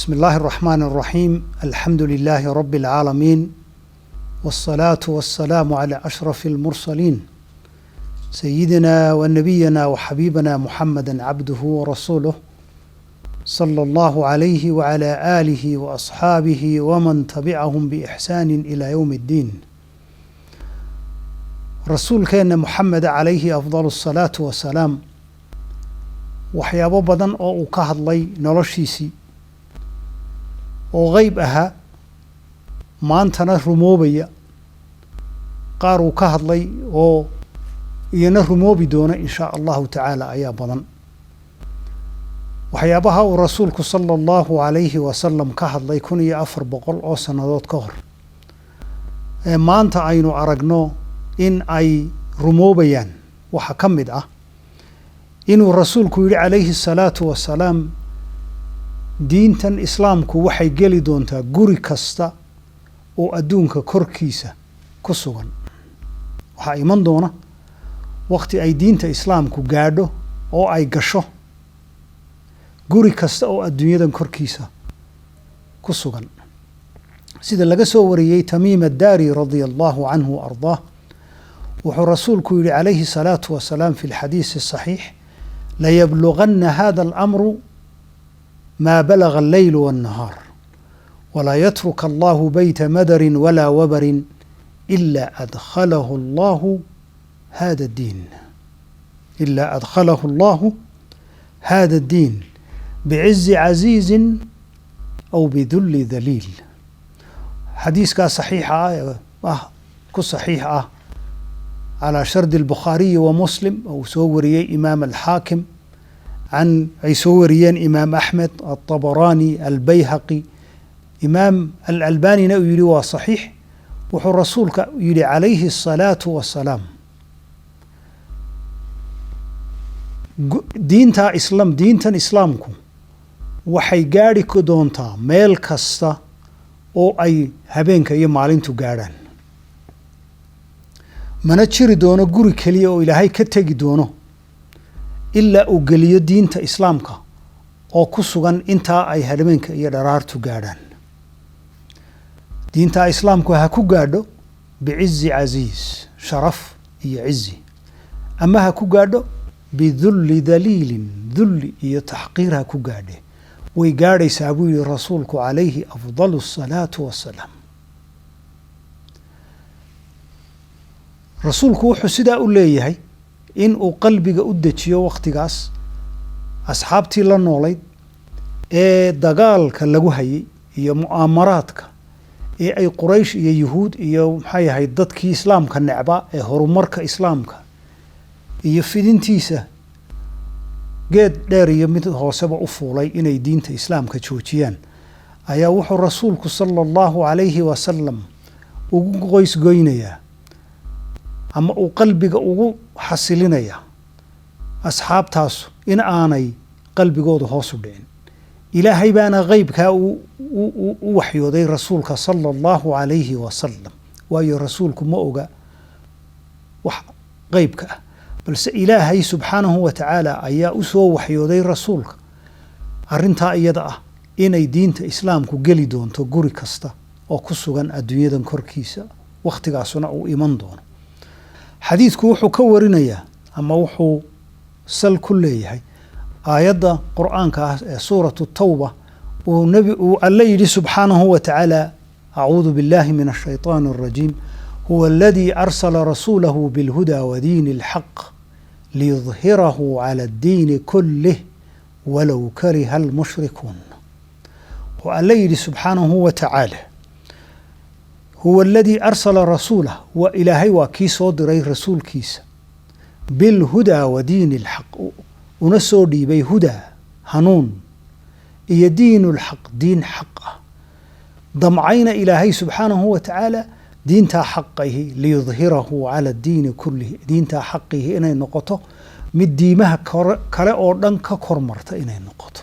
بسم الله الرحمن الرحيم. الحمد لله رب العالمين، والصلاة والسلام على أشرف المرسلين سيدنا ونبينا وحبيبنا محمد عبده ورسوله صلى الله عليه وعلى آله وأصحابه ومن تبعهم بإحسان إلى يوم الدين. رسول كان محمد عليه أفضل الصلاة والسلام waxyaabo badan oo uu ka hadlay noloshiisii oo qayb ahaa maantana rumoobaya, qaar uu ka hadlay oo iyana rumoobi doona insha allahu tacaala ayaa badan. waxyaabaha uu rasuulku sala allahu calayhi wasalam ka hadlay 1400 oo sannadood ka hor ee maanta aynu aragno in ay rumoobayaan waxa ka mid ah inuu rasuulku yidhi calayhi salaatu wasalaam diintan islaamku waxay geli doontaa guri kasta oo adduunka korkiisa ku sugan. waxaa iman doona waqti ay diinta islaamku gaadho oo ay gasho guri kasta oo adduunyadan korkiisa ku sugan, sida laga soo wariyey Tamiim ad-Daari radiyallahu anhu wa ardaah. wuxuu rasuulku yidhi calayhi salaatu wasalaam fi lxadiisi asaxiix: ليبلغن هذا الأمر ما بلغ الليل والنهار ولا يترك الله بيت مدر ولا وبر إلا أدخله الله هذا الدين هذا الدين بعز عزيز أو بذل ذليل. حديث كان صحيحة كصحيحة على شرط البخاري ومسلم، أو سوري إمام الحاكم عن سوريين إمام أحمد الطبراني البيهقي إمام الألباني يري صحيح. وحو الرسول يري عليه الصلاة والسلام دينتا إسلامكم waxay gaari ku doontaa meel kasta oo ay habeenka iyo maalintu gaaraan. mana jiri doono guri kaliya oo ilaahay ka tegi doono ilaa uu geliyo diinta islaamka oo ku sugan intaa ay habeenka iyo dharaartu gaadhaan. diinta islaamku ha ku gaadho bi'izzi aziz, sharaf iyo izzi, ama ha ku gaadho bidhulli daliilin, dhulli iyo taxqiir ha ku gaadhe. way gaadhaysaa buu yidhi rasuulku calayhi afdalu salaatu wassalaam. rasuulku wuxuu sidaa u leeyahay in uu qalbiga u dejiyo waqtigaas asxaabtii la noolayd ee dagaalka lagu hayay iyo mu'aamaraadka ee ay quraysh iyo yuhuud iyo maxay ahayd dadkii islaamka necba ee horumarka islaamka iyo fidintiisa geed dheer iyo mid hooseba u fuulay inay diinta islaamka joojiyaan, ayaa wuxuu rasuulku sala allahu calayhi wasalam ugu qoysgoynayaa ama uu qalbiga ugu xasilinaya asxaabtaasu in aanay qalbigooda hoos u dhicin. ilaahay baana qaybkaa u waxyooday rasuulka sala allahu calayhi wasalam, waayo rasuulku ma oga wax qaybka ah, balse ilaahay subxaanahu wa tacaala ayaa u soo waxyooday rasuulka arrintaa iyada ah inay diinta islaamku geli doonto guri kasta oo ku sugan adduunyadan korkiisa, wakhtigaasuna uu iman doono. xadiidku wuxuu ka warinayaa ama wuxuu sal ku leeyahay aayadda qur'aanka ah ee suuratu tawba uu alla yidhi subxaanahu wa tacaala: acuudu billahi min ashaytaani alrajiim huwa aladii arsala rasuulahu bilhudaa wadiini alxaq liyudhirahu cala addiini kullih walow kariha almushrikuun. wuxuu alla yidhi subxaanahu wa tacaala: huwa aladii arsala rasuulah, wa ilaahay waa kii soo diray rasuulkiisa, bilhudaa wa diini alxaq, una soo dhiibay hudaa hanuun iyo diinu lxaq diin xaq ah, damcayna ilaahay subxaanahu wa tacaala diintaa xaqahi liyudhirahu cala addiini kullihi, diintaa xaqihi inay noqoto mid diimaha kale oo dhan ka kormarta inay noqoto,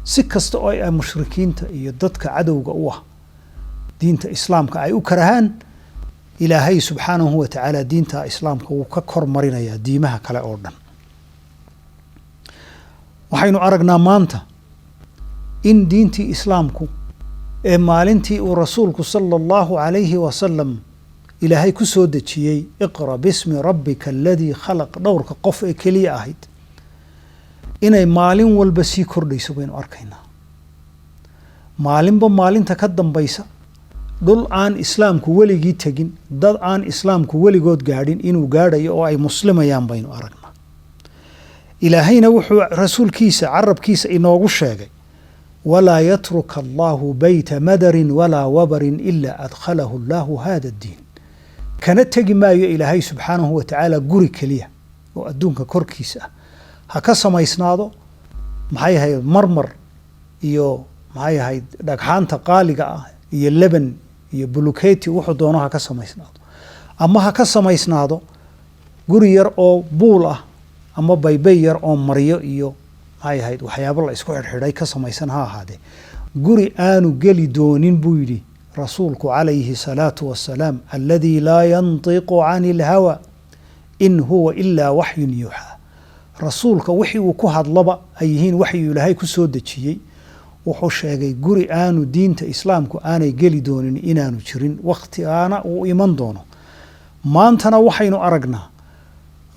si kasta oo ay mushrikiinta iyo dadka cadowga u ah diinta islaamka ay u karahaan. ilaahay subxaanahu wa tacaala diinta islaamka wuu ka kormarinayaa diimaha kale oo dhan. waxaynu aragnaa maanta in diintii islaamku ee maalintii uu rasuulku sala allahu calayhi wasalam ilaahay ku soo dejiyey iqra bismi rabbika aladii khalaq dhowrka qof ee keliya ahayd inay maalin walba sii kordhayso baynu arkaynaa maalinba maalinta ka dambaysa dhul aan islaamku weligii tegin dad aan islaamku weligood gaadhin inuu gaadhayo oo ay muslimayaan baynu aragnaa ilaahayna wuxuu rasuulkiisa carabkiisa inoogu sheegay walaa yatruka allahu bayta madarin walaa wabarin ilaa adkhalahu allahu hada addiin kana tegi maayo ilaahay subxaanahu wa tacaala guri keliya oo adduunka korkiisa ah ha ka samaysnaado maxay ahayd marmar iyo maxay ahayd dhagxaanta qaaliga ah iyo leban iyo buluketi wuxuu doono ha ka samaysnaado ama ha ka samaysnaado guri yar oo buul ah ama baybay yar oo maryo iyo maxay ahayd waxyaabo la isku xidhxidhay ka samaysan ha ahaadee guri aanu geli doonin buu yidhi rasuulku calayhi salaatu wassalaam alladii laa yantiqu cani ilhawa in huwa ilaa waxyun yuuxaa rasuulka wixii uu ku hadlaba ay yihiin waxyuu ilaahay ku soo dejiyey wuxuu sheegay guri aanu diinta islaamku aanay geli doonin inaanu jirin wakhtigaana uu iman doono maantana waxaynu aragnaa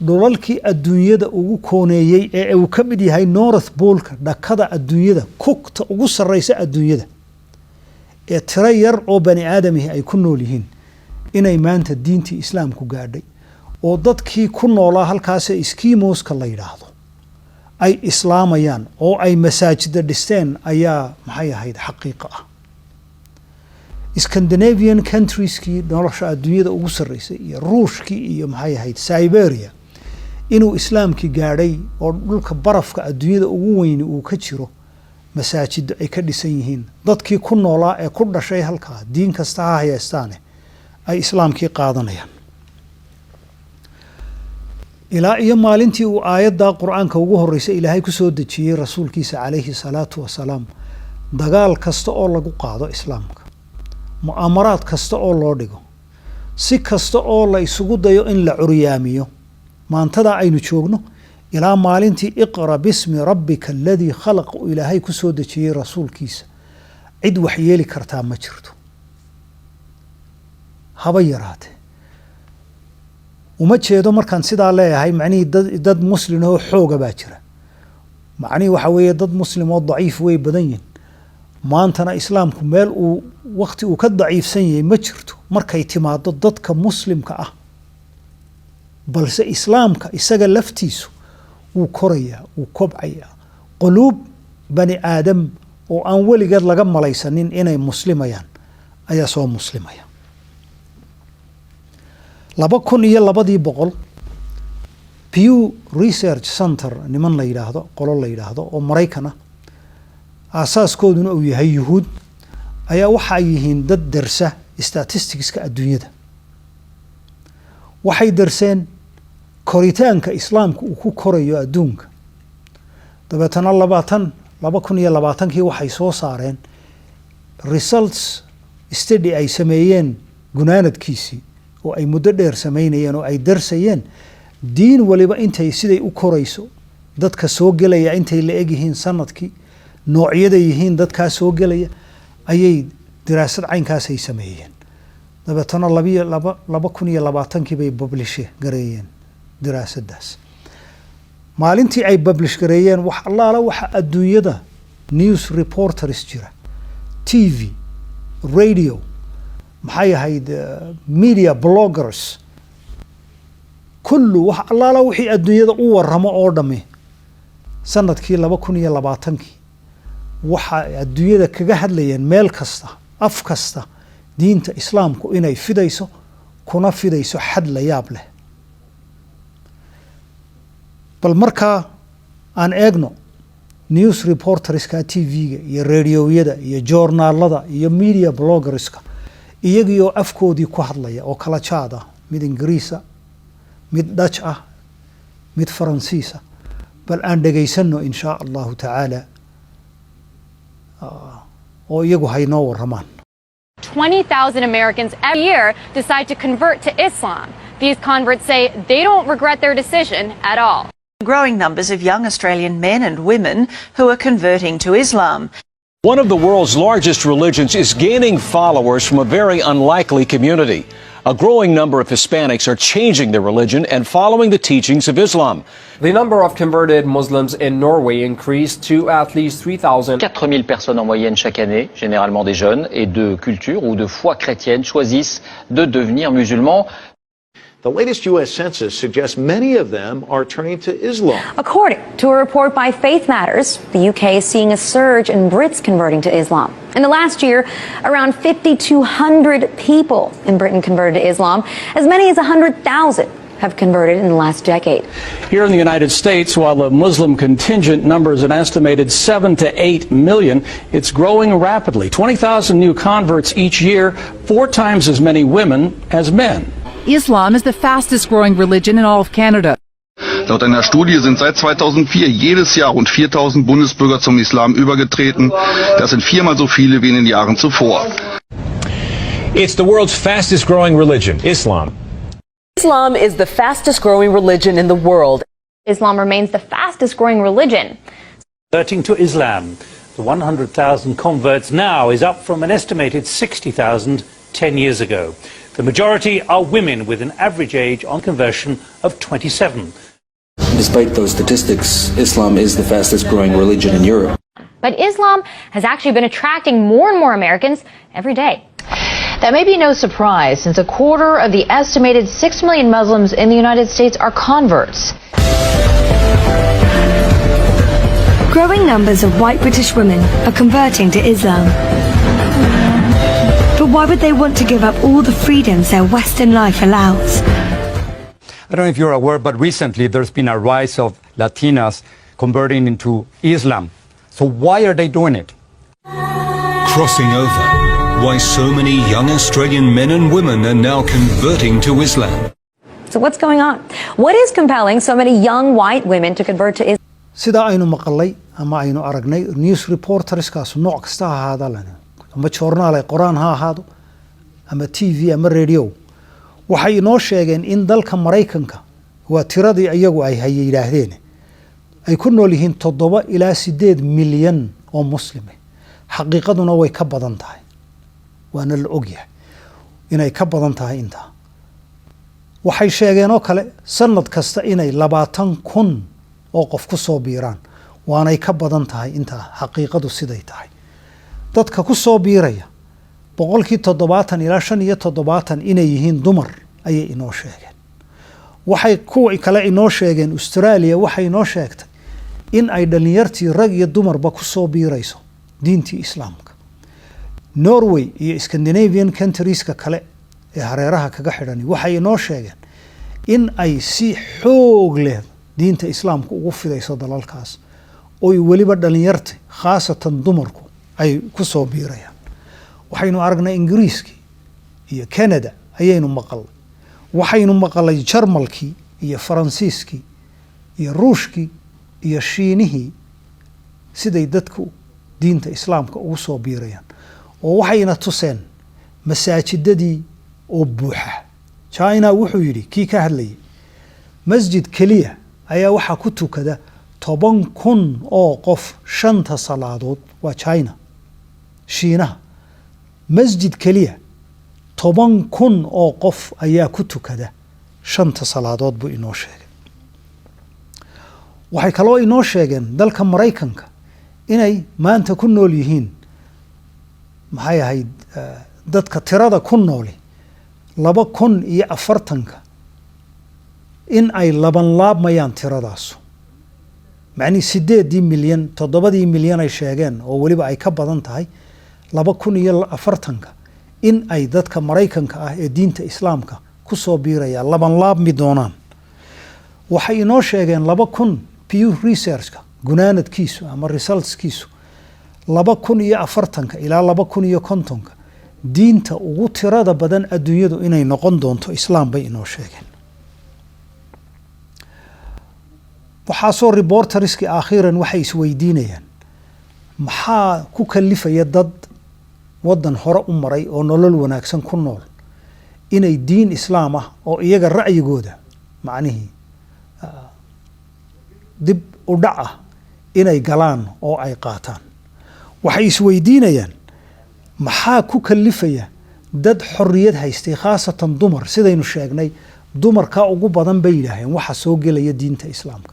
dhulalkii adduunyada ugu kooneeyey ee uu ka mid yahay north poolka dhakada adduunyada kugta ugu sarraysa adduunyada ee tiro yar oo bani aadamihi ay ku nool yihiin inay maanta diintii islaamku gaadhay oo dadkii ku noolaa halkaasee skiimoska la yidhaahdo ay islaamayaan oo ay masaajida dhisteen ayaa maxay ahayd xaqiiqo ah Scandinavian countries-kii nolosha adduunyada ugu sarreysay iyo ruushkii iyo maxay ahayd Siberia inuu islaamkii gaadhay oo dhulka barafka adduunyada ugu weyni uu ka jiro masaajid ay ka dhisan yihiin dadkii ku noolaa ee ku dhashay halkaa diin kasta ha haystaane ay islaamkii qaadanayaan ilaa iyo maalintii uu aayadda quraanka ugu horeysay ilaahay ku soo dejiyay rasuulkiisa calayhi salaatu wasalaam dagaal kasta oo lagu qaado islaamka mu'amaraad kasta oo loo dhigo si kasta oo la isugu dayo in la curyaamiyo maantada aynu joogno ilaa maalintii iqra bismi rabbika alladii khalaq uu ilaahay ku soo dejiyey rasuulkiisa cid wax yeeli kartaa ma jirto haba yaraatee uma jeedo markaan sidaa leeyahay macnihii dad muslim oo xooga baa jira macnihii waxa weeye dad muslim oo daciif way badan yihiin maantana islaamku meel uu waqti uu ka daciifsan yahay ma jirto markay timaado dadka muslimka ah balse islaamka isaga laftiisu wuu korayaa wuu kobcayaa quluub bani aadam oo aan weligeed laga malaysanin inay muslimayaan ayaa soo muslimaya 2002 Pew Research Center niman la yiraahdo qolo la yiraahdo oo Mareykan ah aasaaskooduna uu yahay yuhuud ayaa waxa ay yihiin dad darsa statisticska adduunyada waxay darseen koritaanka islaamku uu ku korayo adduunka dabeetana 2020kii waxay soo saareen results study ay sameeyeen gunaanadkiisii oo ay muddo dheer sameynayeen oo ay darsayeen diin waliba intay siday u korayso dadka soo galaya intay la eg yihiin sanadkii noocyada yihiin dadka soo galaya ayay daraasad caynkaas ay sameeyeen dabeetana 2020kii bay publish gareeyeen daraasadaas maalintii ay publish gareeyeen wax allaala waxa adduunyada news reporters jira TV radio maxay ahayd media bloggers kullu wax allaala wixii adduunyada u waramo oo dhame sanadkii 2020kii waxa adduunyada kaga hadlayeen meel kasta af kasta diinta islaamku inay fidayso kuna fidayso xad la yaab leh bal markaa aan eegno news reporterska TV-ga iyo radioyada iyo journalada iyo media bloggerska iyagoo afkoodii ku hadlaya oo kala jaad ah mid Ingiriisa mid Dutch ah mid Faransiisa bal aan dhageysano insha Allah ta'ala oo iyagu haynoo waramaan 20,000 Americans every year decide to convert to Islam. These converts say they don't regret their decision at all. Growing numbers of young Australian men and women who are converting to Islam. One of the world's largest religions is gaining followers from a very unlikely community. A growing number of Hispanics are changing their religion and following the teachings of Islam. The number of converted Muslims in Norway increased to at least 3,000. 4000 personnes en moyenne chaque année, généralement des jeunes et de culture ou de foi chrétienne, choisissent de devenir musulmans. The latest U.S. Census suggests many of them are turning to Islam. According to a report by Faith Matters, the UK is seeing a surge in Brits converting to Islam. In the last year, around 5,200 people in Britain converted to Islam. As many as 100,000 have converted in the last decade. Here in the United States, while the Muslim contingent numbers an estimated 7 to 8 million, it's growing rapidly. 20,000 new converts each year, 4 times as many women as men. Islam is the fastest growing religion in all of Canada. Laut einer Studie sind seit 2004 jedes Jahr rund 4.000 Bundesbürger zum Islam übergetreten. Das sind 4-mal so viele wie in den Jahren zuvor. It's the world's fastest growing religion, Islam. Islam is the fastest growing religion in the world. Islam remains the fastest growing religion. Converting to Islam, the 100,000 converts now is up from an estimated 60,000 10 years ago. The majority are women with an average age on conversion of 27. Despite those statistics, Islam is the fastest growing religion in Europe. But Islam has actually been attracting more and more Americans every day. That may be no surprise, since a quarter of the estimated 6 million Muslims in the United States are converts. Growing numbers of white British women are converting to Islam. But why would they want to give up all the freedoms their Western life allows? I don't know if you're aware, but recently there's been a rise of Latinas converting into Islam. So why are they doing it? Crossing over. Why so many young Australian men and women are now converting to Islam. So what's going on? What is compelling so many young white women to convert to Islam? sida aynu maqalay ama aynu aragnay news reporterskaas nooc kasta ha ahaadaan ama joornaal ay qoraan ha ahaado ama TV ama radio waxay inoo sheegeen in dalka Mareykanka waa tiradii iyagu ay yiraahdeen ay ku nool yihiin 7 ilaa 8 milyan oo muslime xaqiiqaduna way ka badan tahay waana la ogyahay inay ka badan tahay inta waxay sheegeen oo kale sanad kasta inay 20,000 oo qof ku soo biiraan waanay ka badan tahay inta xaqiiqadu siday tahay dadka ku soo biiraya 70% ilaa 75% inay yihiin dumar ayay inoo sheegeen waxay kuwa kale inoo sheegeen Australia waxay inoo sheegtay in ay dhalinyartii rag iyo dumarba ku soo biirayso diintii islaamka Norway iyo Scandinavian countries-ka kale ee hareeraha kaga xidhan waxay inoo sheegeen in ay si xoog leh diinta islaamka ugu fidayso dalalkaas oo waliba dhalinyarta khaasatan dumarku ay ku soo biirayaan waxaynu aragnay Ingiriiska iyo Canada ayaynu maqalay waxaynu maqalay Jarmalki iyo Faransiiski iyo Ruushki iyo Shiinihi siday dadku diinta islaamka ugu soo biirayaan oo waxayna tuseen masaajidadii oo buuxa China wuxuu yiri kii ka hadlayay masjid kaliya ayaa waxa ku tukada 10,000 oo qof shanta salaadood waa China Shiinaha masjid kaliya 10,000 oo qof ayaa ku tukada shanta salaadood buu inoo sheegay waxay kaloo inoo sheegeen dalka Mareykanka inay maanta ku nool yihiin maxay ahayd dadka tirada ku nool 2,040 in ay laban laabmayaan tiradaas macni 8 milyan 7 milyan ay sheegeen oo waliba ay ka badan tahay 2,040 in ay dadka Mareykanka ah ee diinta islaamka ku soo biirayaan laban laabmi doonaan waxay inoo sheegeen 2,000 Pew Research-ka gunaanadkiisu ama results-kiisu 2,040 ilaa 2,050 diinta ugu tirada badan adduunyadu inay noqon doonto islaam bay inoo sheegeen waxaa soo reporterski akhiran waxay isweydiinayaan maxaa ku kalifaya dad wadan hore u maray oo nolol wanaagsan ku nool inay diin islaam ah oo iyaga ra'yigooda macnihi dib u dhac ah inay galaan oo ay qaataan waxay isweydiinayaan maxaa ku kalifaya dad xorriyad haystay khaasatan dumar sidaynu sheegnay dumarkaa ugu badan bay yidhaaheen waxa soo gelaya diinta islaamka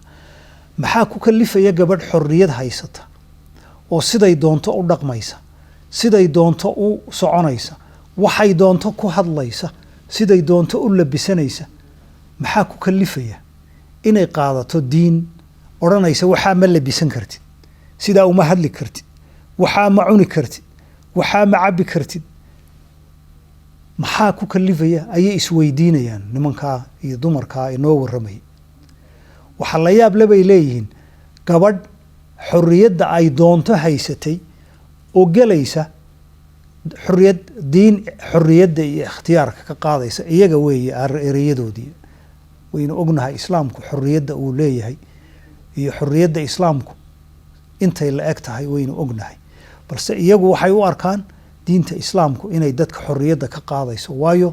maxaa ku kalifaya gabadh xorriyad haysata oo siday doonto u dhaqmaysa siday doonto u soconaysa waxay doonto ku hadlaysa siday doonto u labisanaysa maxaa ku kalifaya inay qaadato diin odhanaysa waxaa ma labisan kartid sidaa uma hadli kartid waxaa ma cuni kartid waxaa ma cabbi kartid maxaa ku kalifaya ayay isweydiinayaan nimankaa iyo dumarkaa inoo warramaya waxaa la yaab le bay leeyihiin gabadh xorriyadda ay doonto haysatay oo gelaysa xorriyad diin xorriyadda iyo ikhtiyaarka ka qaadaysa iyaga weeye ereyadoodii waynu ognahay islaamku xorriyadda uu leeyahay iyo xorriyadda islaamku intay la eg tahay waynu ognahay balse iyagu waxay u arkaan diinta islaamku inay dadka xorriyadda ka qaadayso waayo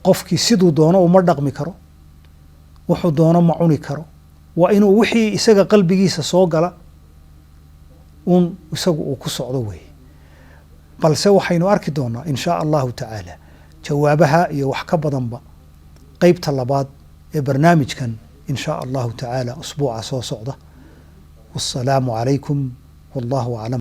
qofkii siduu doono uma dhaqmi karo wuxuu doono ma cuni karo waa inuu wixii isaga qalbigiisa soo gala uun isagu uu ku socdo weeye balse waxaynu arki doonaa in shaa allahu tacaala jawaabaha iyo wax ka badanba qeybta labaad ee barnaamijkan in shaa allahu tacaala usbuuca soo socda wassalaamu calaykum wallahu aclam